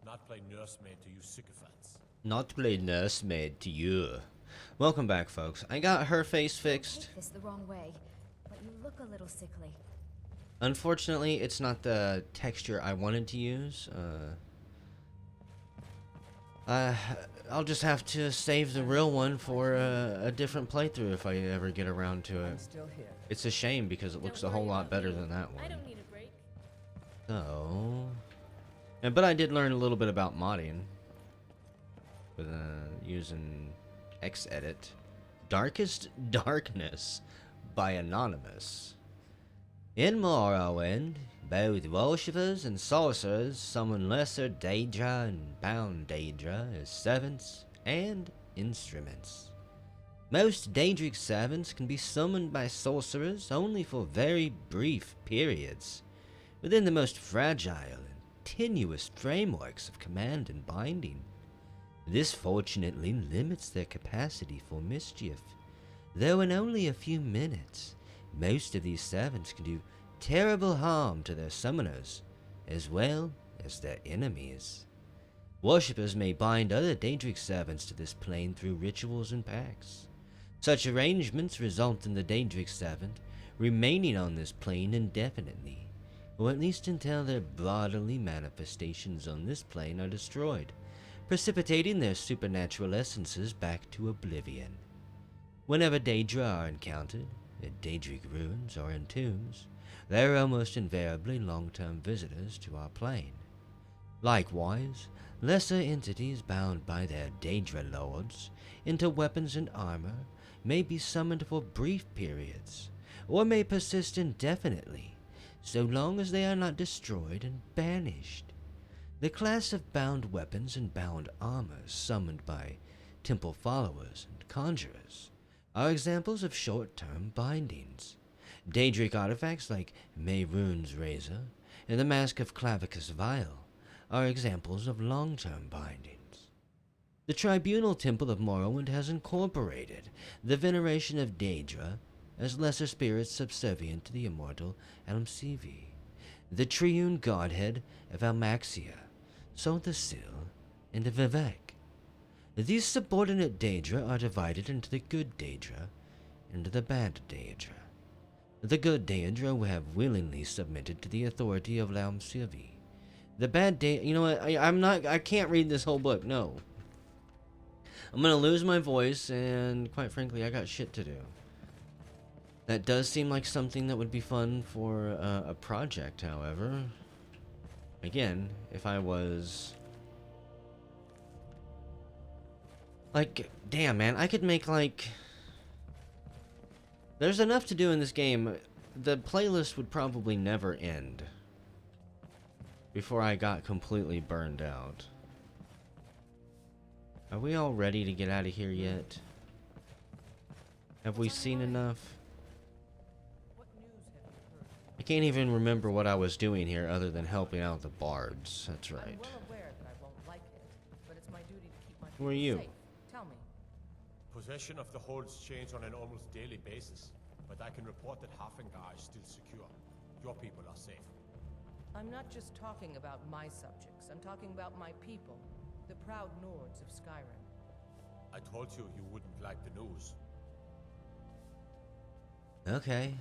not play nursemaid to you sycophants. Not play nursemaid to you. Welcome back, folks. I got her face fixed. Take this the wrong way, but you look a little sickly. Unfortunately, it's not the texture I wanted to use. I'll just have to save the real one for a different playthrough if I ever get around to it. It's a shame because it looks a whole lot better than that one. I don't need a break. So, but I did learn a little bit about modding with using Xedit. Darkest Darkness by Anonymous. In Morrowind, both worshippers and sorcerers summon lesser Daedra and bound Daedra as servants and instruments. Most Daedric servants can be summoned by sorcerers only for very brief periods, within the most fragile and tenuous frameworks of command and binding. This fortunately limits their capacity for mischief, though in only a few minutes, most of these servants can do terrible harm to their summoners, as well as their enemies. Worshippers may bind other Daedric servants to this plane through rituals and pacts. Such arrangements result in the Daedric servant remaining on this plane indefinitely, or at least until their bodily manifestations on this plane are destroyed, precipitating their supernatural essences back to oblivion. Whenever Daedra are encountered, at Daedric ruins or in tombs, they are almost invariably long-term visitors to our plane. Likewise, lesser entities bound by their Daedra lords into weapons and armor may be summoned for brief periods, or may persist indefinitely, so long as they are not destroyed and banished. The class of bound weapons and bound armor summoned by temple followers and conjurers are examples of short-term bindings. Daedric artifacts like Mehrunes' razor and the Mask of Clavicus Vile are examples of long-term bindings. The Tribunal Temple of Morrowind has incorporated the veneration of Daedra as lesser spirits subservient to the immortal Almsivi, the triune godhead of Almaxia, Soldasil, and Vivek. These subordinate Daedra are divided into the good Daedra and the bad Daedra. The good Daedra have willingly submitted to the authority of Almsivi. The bad Daedra, you know what, I can't read this whole book, no. I'm gonna lose my voice, and quite frankly, I got shit to do. That does seem like something that would be fun for a project, however. Again, if I was... like, damn, man, I could make, like... there's enough to do in this game. The playlist would probably never end before I got completely burned out. Are we all ready to get out of here yet? Have we seen enough? I can't even remember what I was doing here other than helping out the bards. That's right. I'm well aware that I won't like it, but it's my duty to keep my Who are people you? safe. Tell me. Possession of the holds change on an almost daily basis, but I can report that Hafengar is still secure. Your people are safe. I'm not just talking about my subjects. I'm talking about my people, the proud Nords of Skyrim. I told you you wouldn't like the news. Okay.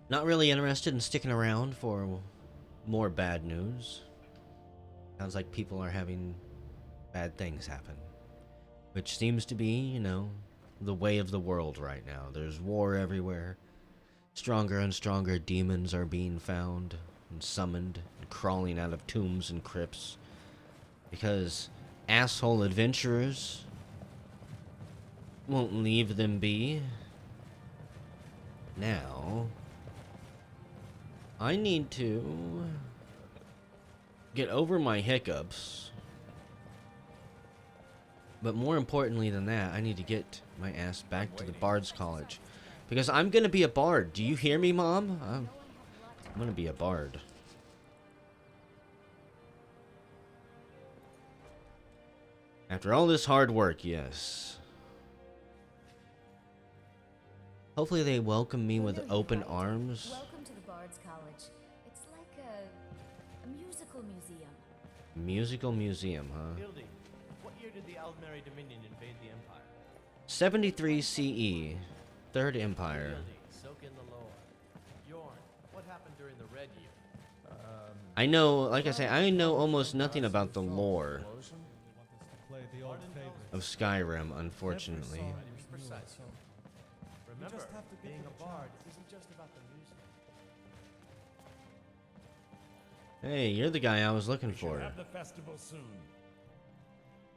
Not really interested in sticking around for more bad news. Sounds like people are having bad things happen. Which seems to be, you know, the way of the world right now. There's war everywhere. Stronger and stronger demons are being found and summoned and crawling out of tombs and crypts. Because asshole adventurers won't leave them be. Now, I need to get over my hiccups. But more importantly than that, I need to get my ass back to the Bard's College. Because I'm gonna be a bard. Do you hear me, Mom? I'm gonna be a bard. After all this hard work, yes. Hopefully they welcome me with open arms. Welcome to the Bard's College. It's like a musical museum. Musical museum, huh? Gildy, what year did the Aldmeri Dominion invade the Empire? 73 CE. Third Empire. Gildy, soak in the lore. Yorn, what happened during the Red Year? I know, like I say, I know almost nothing about the lore of Skyrim, unfortunately. Precisely. Remember, being a bard isn't just about the music. Hey, you're the guy I was looking for. Have the festival soon.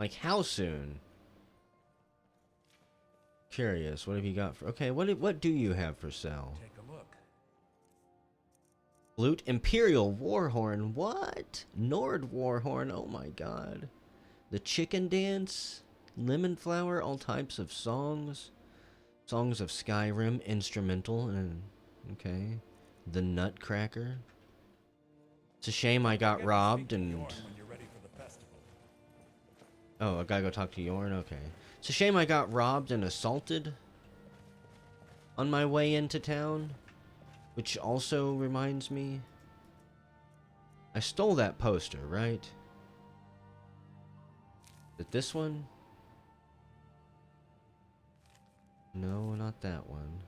Like, how soon? Curious, what have you got for... Okay, what do you have for sale? Take a look. Flute Imperial Warhorn. What? Nord Warhorn. Oh my god. The Chicken Dance. Lemon Flower. All types of songs. Songs of Skyrim. Instrumental. And okay. The Nutcracker. It's a shame I got robbed and... When you're ready for the festival. Oh, I gotta go talk to Yorn? Okay. It's a shame I got robbed and assaulted on my way into town. Which also reminds me, I stole that poster, right? Is it this one? No, not that one.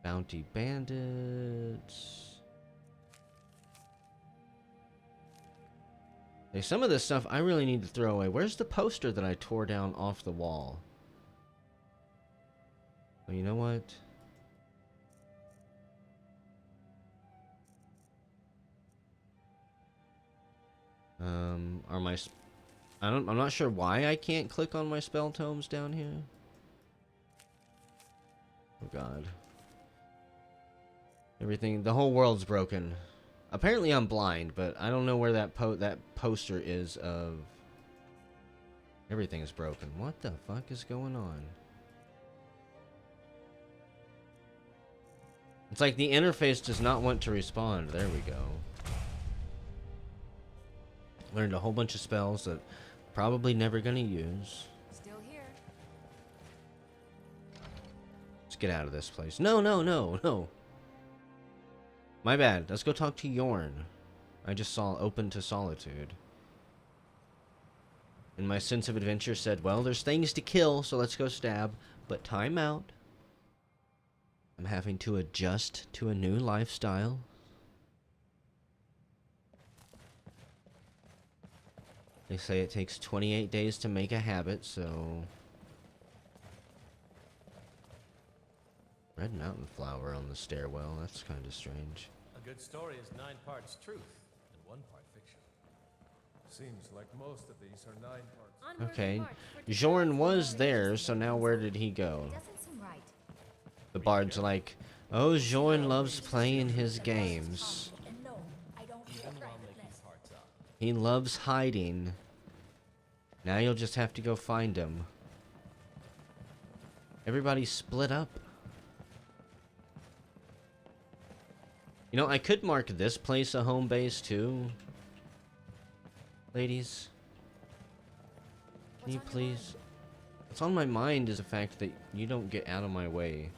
Bounty Bandits. Hey, some of this stuff I really need to throw away. Where's the poster that I tore down off the wall? Oh, you know what? Are my... I'm not sure why I can't click on my spell tomes down here. Oh god. Everything... The whole world's broken. Apparently I'm blind, but I don't know where that poster is of... Everything is broken. What the fuck is going on? It's like the interface does not want to respond. There we go. Learned a whole bunch of spells that probably never gonna use. Still here. Let's get out of this place. No, no, no, no. My bad. Let's go talk to Yorn. I just saw Open to Solitude. And my sense of adventure said, well, there's things to kill, so let's go stab. But time out. I'm having to adjust to a new lifestyle. They say it takes 28 days to make a habit, so... Red mountain flower on the stairwell, that's kind of strange. A good story is 9 parts truth and 1 part fiction. Seems like most of these are 9 parts. Okay, Jorn was there, so now where did he go? Doesn't seem right. The bard's like, oh, Jorn loves playing his games. And no, I don't feel Even while right with making this. parts up. He loves hiding. Now you'll just have to go find him. Everybody split up. You know, I could mark this place a home base too. Ladies. Can you please? What's on my mind is the fact that you don't get out of my way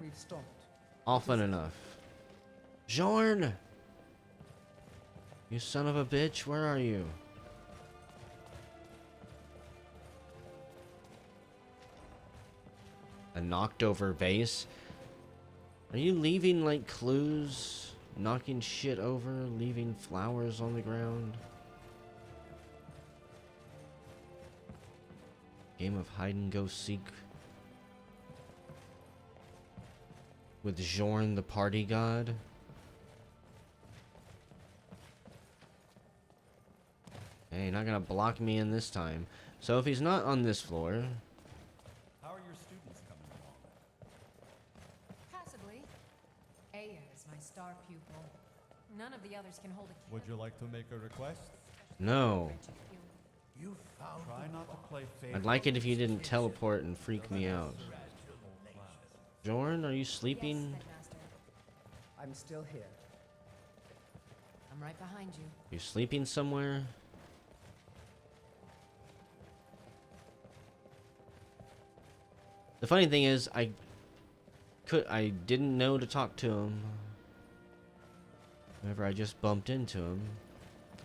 We've stopped. often enough. Jorn! You son of a bitch, where are you? A knocked over vase? Are you leaving like clues? Knocking shit over? Leaving flowers on the ground? Game of hide and go seek with Jorn the party god? Hey, not gonna block me in this time. So if he's not on this floor, How are your students coming along? Passably. Aya is my star pupil. None of the others can hold a Would you like to make a request? no. You found Try not to play I'd like it if you didn't teleport and freak me out. Jorn, are you sleeping? Headmaster. I'm still here. I'm right behind you. You sleeping somewhere? The funny thing is, I didn't know to talk to him. Whenever I just bumped into him.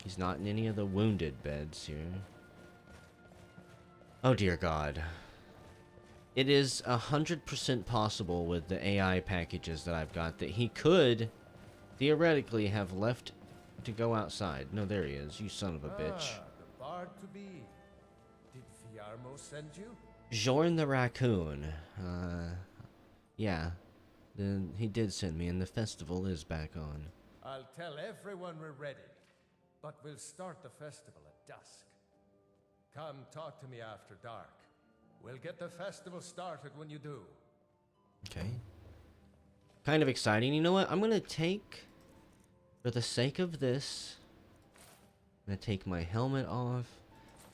He's not in any of the wounded beds here. Oh dear God. It is 100% possible with the AI packages that I've got that he could theoretically have left to go outside. No, there he is, you son of a bitch. The bard to be. Did Fiarmo send you? Jorn the raccoon. Yeah. Then he did send me, and the festival is back on. I'll tell everyone we're ready, but we'll start the festival at dusk. Come talk to me after dark. We'll get the festival started when you do. Okay. Kind of exciting. You know what? I'm gonna take, for the sake of this, I'm gonna take my helmet off,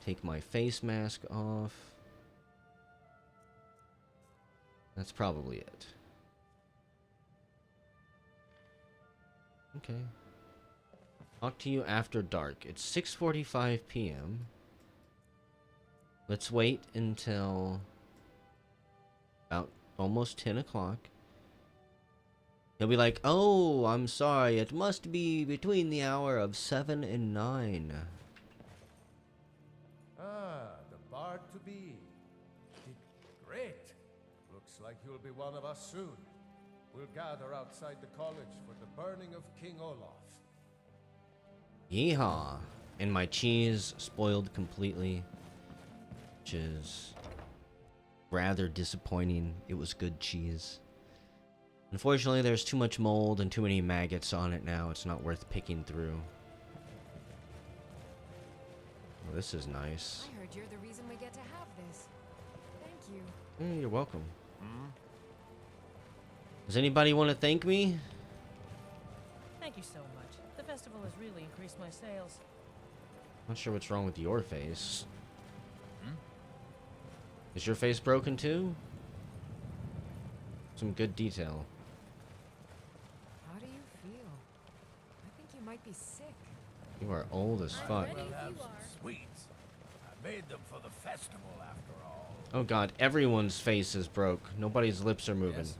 take my face mask off. That's probably it. Okay. Talk to you after dark. It's 6:45 p.m. Let's wait until about almost 10 o'clock. He'll be like, oh, I'm sorry, it must be between the hour of 7 and 9. The bard to be. Great. Looks like you'll be one of us soon. We'll gather outside the college for the burning of King Olaf. Yeehaw. And my cheese spoiled completely, which is rather disappointing. It was good cheese. Unfortunately, there's too much mold and too many maggots on it now. It's not worth picking through. Well, this is nice. I heard you're the reason we get to have this. Thank you. Yeah, you're welcome. Does anybody want to thank me? Thank you so much. The festival has really increased my sales. Not sure what's wrong with your face. Is your face broken too? Some good detail. How do you feel? I think you might be sick. You are old as fuck. Sweets. I made them for the festival after all. Oh god, everyone's face is broke. Nobody's lips are moving. Yes.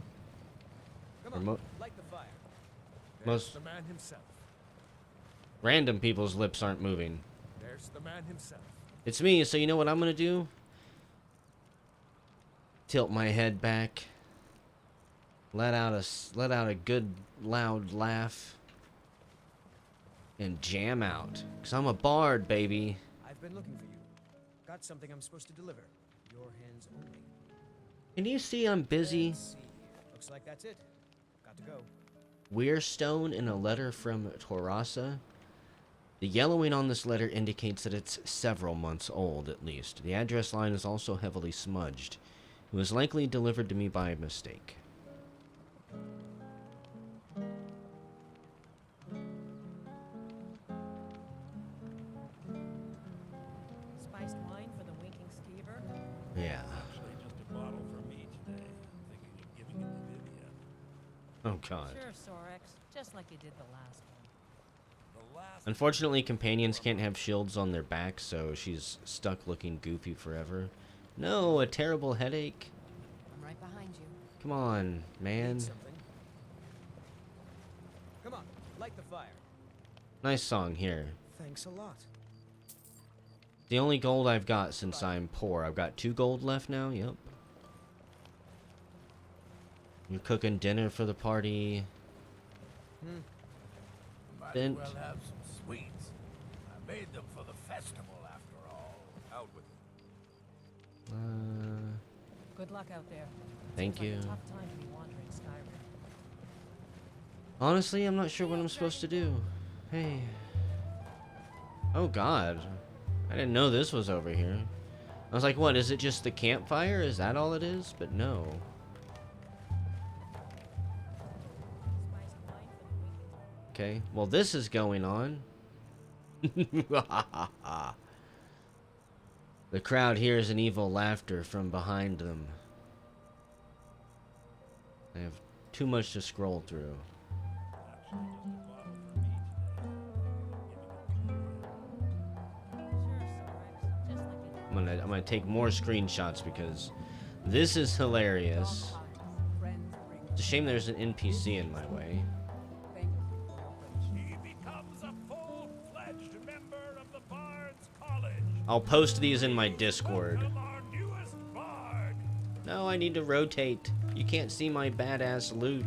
Or mo- Light the fire. Most The man himself. random people's lips aren't moving. There's the man himself. It's me, so you know what I'm gonna do? Tilt my head back. Let out a good loud laugh. And jam out. 'Cause I'm a bard, baby. I've been looking for you. Got something I'm supposed to deliver. Your hands only. Can you see I'm busy? Let's see here. Looks like that's it. Got to go. Weirstone in a letter from Torasa. The yellowing on this letter indicates that it's several months old, at least. The address line is also heavily smudged. It was likely delivered to me by mistake. Spiced wine for the winking skeever. Yeah. Actually, just a bottle for me today. I'm thinking of giving it to Vivian. Oh god. Sure, Sorex. Just like you did the last one. The last Unfortunately, companions can't have shields on their backs, so she's stuck looking goofy forever. No, a terrible headache. I'm right behind you. Come on, man. Need something? Come on, light the fire. Nice song here. Thanks a lot. The only gold I've got since I'm poor. I've got 2 gold left now, yep. You're cooking dinner for the party. might Then- as well have some sweets. I made them for the festival after all. Out with it. Good luck out there. Thank Seems you. like a tough time to be wandering Skyrim. Honestly, I'm not sure what I'm supposed to do. Hey. Oh god. I didn't know this was over here. I was like, what, is it just the campfire? Is that all it is? But no. Spiced wine for the winking. Okay, well this is going on. The crowd hears an evil laughter from behind them. I have too much to scroll through. Actually, just a bottle for me today. Sure, Sorex. Just like you did. I'm gonna take more screenshots because this is hilarious. It's a shame there's an NPC in my way. He becomes a full-fledged member I'll post these in my Discord. Welcome our newest bard. No, I need to rotate. You can't see my badass loot.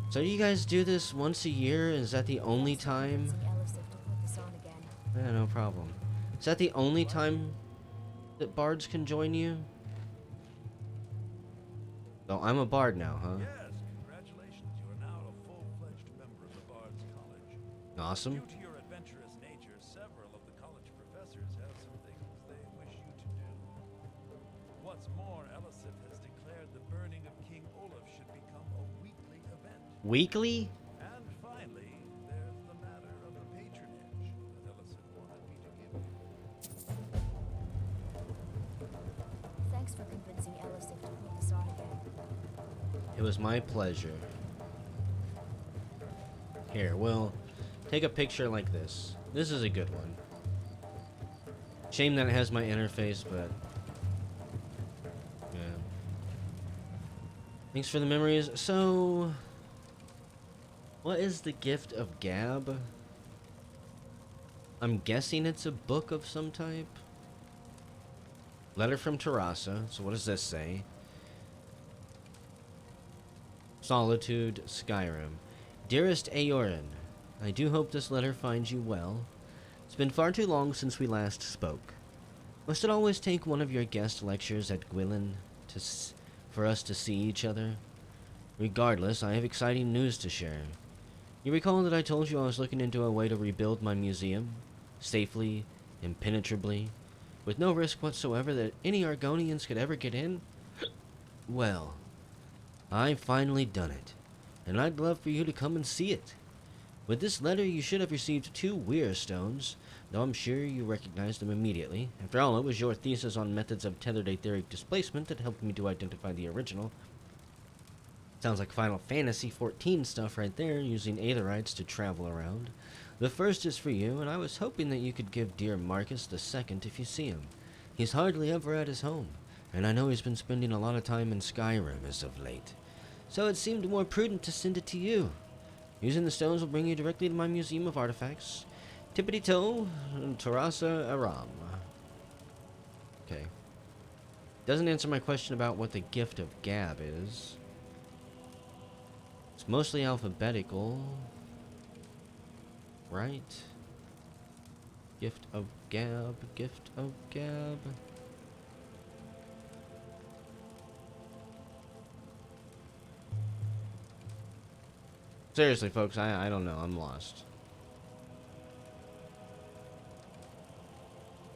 So you guys do this once a year? Is that the only time? Yeah, no problem. Is that the only time that bards can join you? So I'm a bard now, huh? Yes, congratulations. You are now a full-fledged member of the Bard's College. Awesome. Due to your adventurous nature, several of the college professors have some things they wish you to do. What's more, Elisif has declared the burning of King Olaf should become a weekly event. Weekly? And finally, there's the matter of the patronage that Elisif wanted me to give you. Thanks for convincing Elisif to put this on again. It was my pleasure. Here, we'll take a picture like this. This is a good one. Shame that it has my interface, but yeah. Thanks for the memories. So, what is the gift of Gab? I'm guessing it's a book of some type. Letter from Terasa. So what does this say? Solitude, Skyrim. Dearest Aorin, I do hope this letter finds you well. It's been far too long since we last spoke. Must it always take one of your guest lectures at Gwilyn for us to see each other? Regardless, I have exciting news to share. You recall that I told you I was looking into a way to rebuild my museum? Safely, impenetrably, with no risk whatsoever that any Argonians could ever get in? Well, I've finally done it, and I'd love for you to come and see it. With this letter, you should have received 2 weir stones, though I'm sure you recognized them immediately. After all, it was your thesis on methods of tethered etheric displacement that helped me to identify the original. Sounds like Final Fantasy XIV stuff right there, using aetherites to travel around. The first is for you, and I was hoping that you could give dear Marcus the second if you see him. He's hardly ever at his home, and I know he's been spending a lot of time in Skyrim as of late. So it seemed more prudent to send it to you. Using the stones will bring you directly to my Museum of Artifacts. Tippity-toe, Terasa Aram. Okay. Doesn't answer my question about what the gift of Gab is. It's mostly alphabetical. Right? Gift of Gab, gift of Gab. Seriously, folks, I don't know. I'm lost.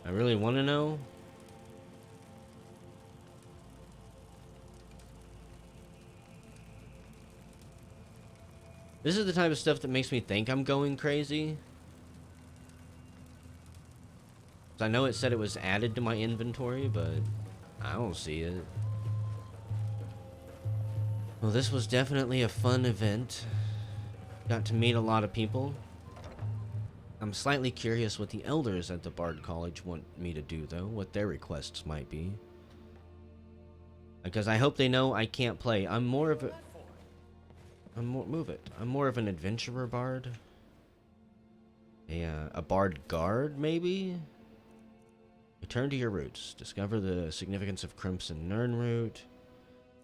I really want to know. This is the type of stuff that makes me think I'm going crazy. 'Cause I know it said it was added to my inventory, but I don't see it. Well, this was definitely a fun event. Got to meet a lot of people. I'm slightly curious what the elders at the Bard College want me to do, though. What their requests might be. Because I hope they know I can't play. I'm more of a... I'm more of an adventurer bard. A bard guard, maybe? Return to your roots. Discover the significance of Crimson Nirnroot.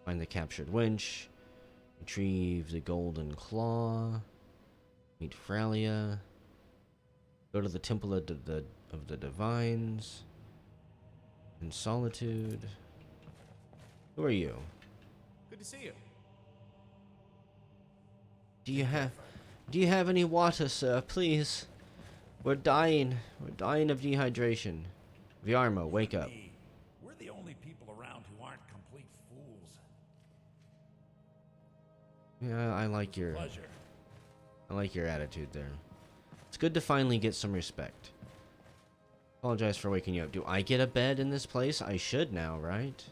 Find the captured wench. Retrieve the golden claw. Meet Fralia. Go to the Temple of the Divines. In Solitude. Who are you? Good to see you. Do you have any water, sir? Please. We're dying. We're dying of dehydration. Vyarmo, wake up. We're the only people around who aren't complete fools. Yeah, I like your attitude there. It's good to finally get some respect. Apologize for waking you up. Do I get a bed in this place? I should now, right?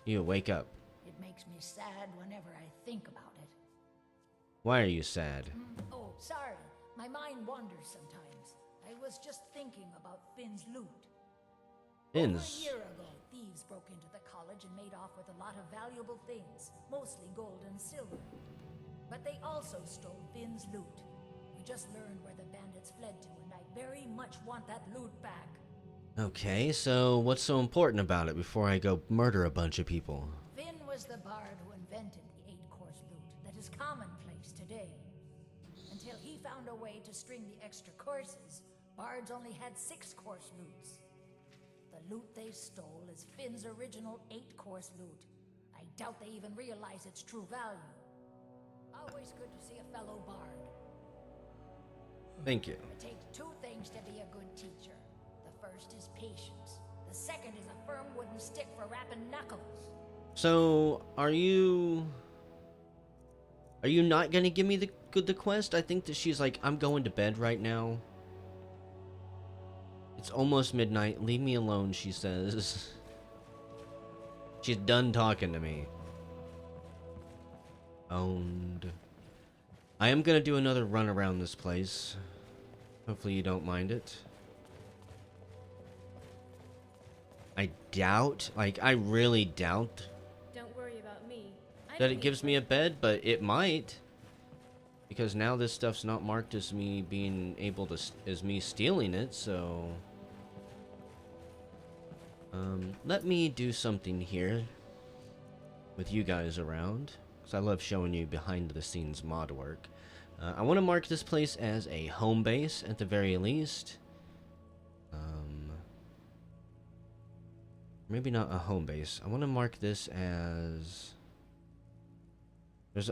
You wake up. It makes me sad whenever I think about it. Why are you sad? Oh, sorry. My mind wanders sometimes. I was just thinking about Finn's loot. Over Finns. a year ago, thieves broke into the college and made off with a lot of valuable things, mostly gold and silver. But they also stole Finn's loot. We just learned where the bandits fled to, and I very much want that loot back. Okay, so what's so important about it before I go murder a bunch of people? Finn was the bard who invented the 8-course loot that is commonplace today. Until he found a way to string the extra courses, bards only had 6-course loots. The loot they stole is Finn's original 8-course loot. I doubt they even realize its true value. Always good to see a fellow bard. Thank you. It takes 2 things to be a good teacher. The first is patience. The second is a firm wooden stick for rapping knuckles. So, are you not gonna give me the quest? I think that she's like, I'm going to bed right now. It's almost midnight. Leave me alone, she says. She's done talking to me. Owned. I am gonna do another run around this place. Hopefully you don't mind it. I doubt, like, I really doubt Don't worry about me. that it gives me a bed, but it might. Because now this stuff's not marked as me being able to, as me stealing it, so... let me do something here with you guys around, because I love showing you behind the scenes mod work. I want to mark this place as a home base at the very least. Maybe not a home base. I want to mark this as...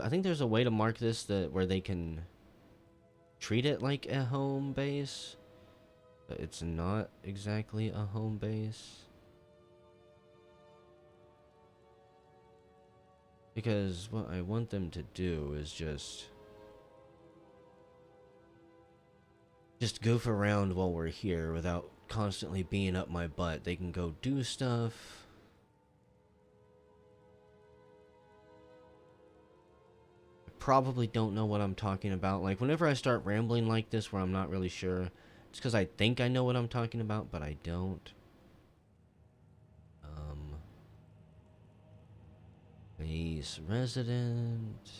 I think there's a way to mark this where they can treat it like a home base, but it's not exactly a home base. Because what I want them to do is just goof around while we're here without constantly being up my butt. They can go do stuff. I probably don't know what I'm talking about. Like, whenever I start rambling like this where I'm not really sure, it's because I think I know what I'm talking about, but I don't. Base resident.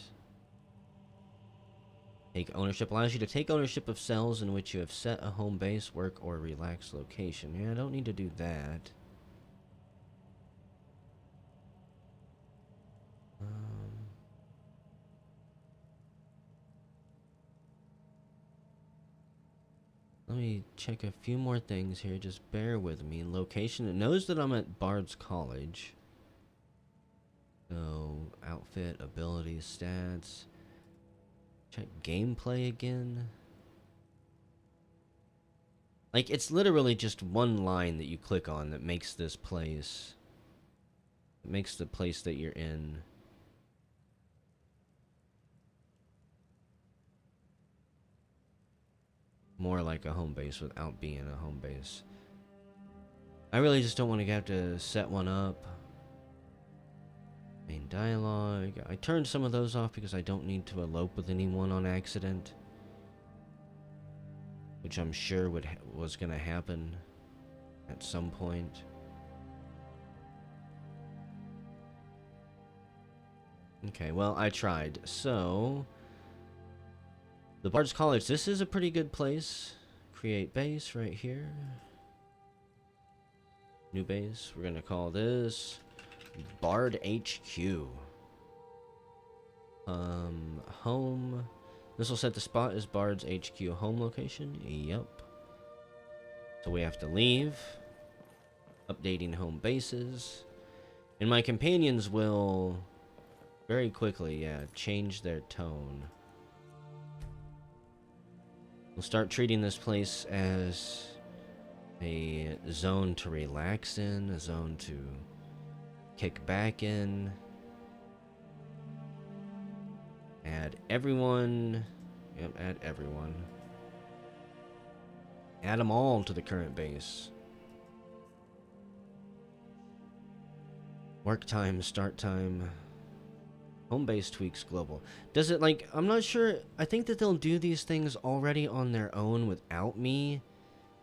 Take ownership. Allows you to take ownership of cells in which you have set a home base, work, or relax location. Yeah, I don't need to do that. Let me check a few more things here. Just bear with me. Location. It knows that I'm at Bard's College. So, outfit, abilities, stats. Check gameplay again. Like, it's literally just one line that you click on that makes this place. It makes the place that you're in more like a home base without being a home base. I really just don't want to have to set one up. Main dialogue. I turned some of those off because I don't need to elope with anyone on accident, which I'm sure was going to happen at some point. Okay, well, I tried. So, the Bard's College. This is a pretty good place. Create base right here. New base. We're going to call this Bard HQ. Home. This will set the spot as Bard's HQ home location. Yep. So we have to leave. Updating home bases. And my companions will very quickly, change their tone. We'll start treating this place as a zone to relax in, a zone to kick back in. Add everyone. Yep, add everyone. Add them all to the current base. Work time, start time. Home base tweaks global. Does it, like, I'm not sure. I think that they'll do these things already on their own without me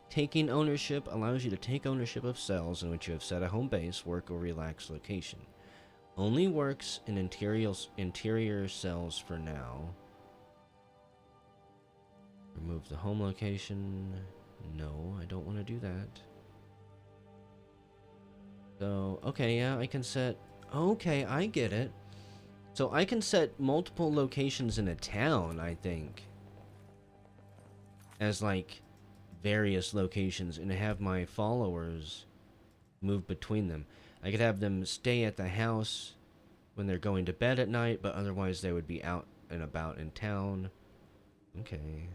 Taking ownership allows you to take ownership of cells in which you have set a home base, work, or relax location. Only works in interior cells for now. Remove the home location. No, I don't want to do that. So, okay, yeah, I can set... Okay, I get it. So I can set multiple locations in a town, I think. As, like, various locations, and have my followers move between them. I could have them stay at the house when they're going to bed at night, but otherwise they would be out and about in town. Okay.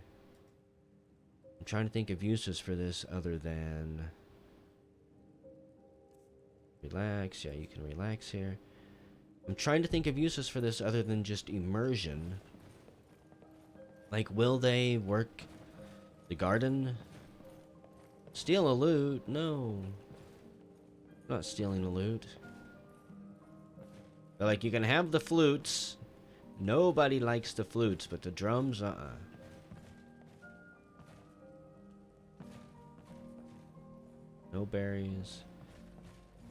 I'm trying to think of uses for this other than... Relax. Yeah, you can relax here. I'm trying to think of uses for this other than just immersion. Like, will they work the garden? Steal a loot? No. I'm not stealing a loot. But, like, you can have the flutes. Nobody likes the flutes, but the drums, No berries.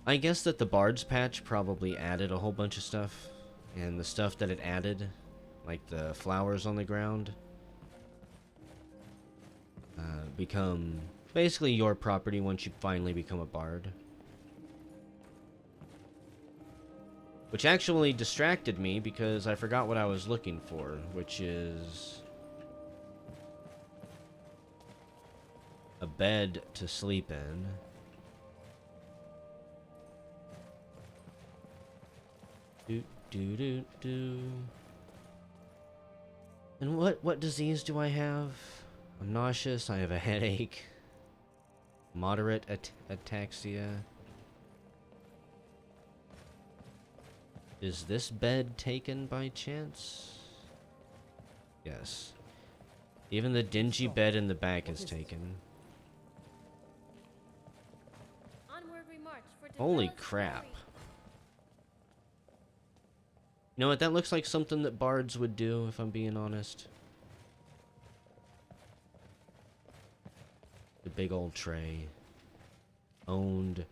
I guess that the Bard's patch probably added a whole bunch of stuff. And the stuff that it added, like the flowers on the ground, become basically your property once you finally become a bard. Which actually distracted me because I forgot what I was looking for, which is a bed to sleep in. Do. And what disease do I have? I'm nauseous, I have a headache. Moderate ataxia. Is this bed taken by chance? Yes. Even the dingy bed in the back is taken. Onward we march for Holy Devella's crap. glory. You know what, that looks like something that bards would do, if I'm being honest. The big old tray. Owned.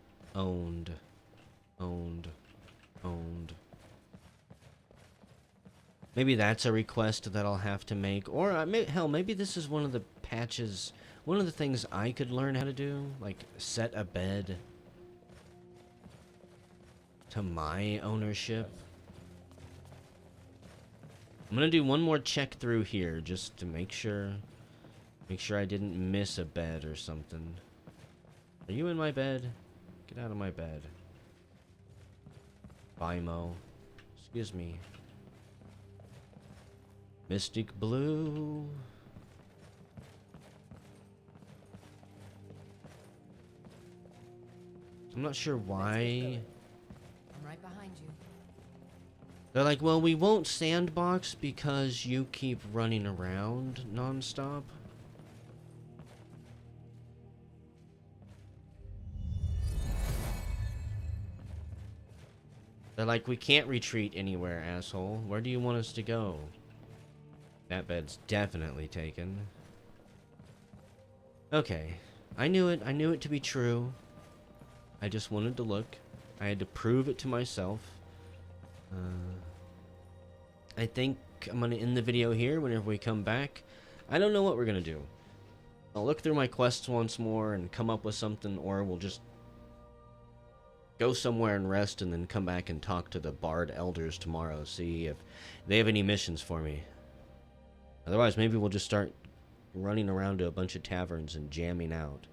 Maybe that's a request that I'll have to make. Or, hell, maybe this is one of the patches, one of the things I could learn how to do. Like, set a bed to my ownership. I'm gonna do one more check through here just to make sure I didn't miss a bed or something. Are you in my bed? Get out of my bed. Bimo. Excuse me. Mystic Blue. I'm not sure why. I'm right behind you. They're like, well, we won't sandbox because you keep running around nonstop. They're like, we can't retreat anywhere, asshole. Where do you want us to go? That bed's definitely taken. Okay. I knew it to be true. I just wanted to look. I had to prove it to myself. I think I'm gonna end the video here whenever we come back. I don't know what we're gonna do. I'll look through my quests once more and come up with something, or we'll just go somewhere and rest and then come back and talk to the Bard Elders tomorrow, see if they have any missions for me. Otherwise, maybe we'll just start running around to a bunch of taverns and jamming out.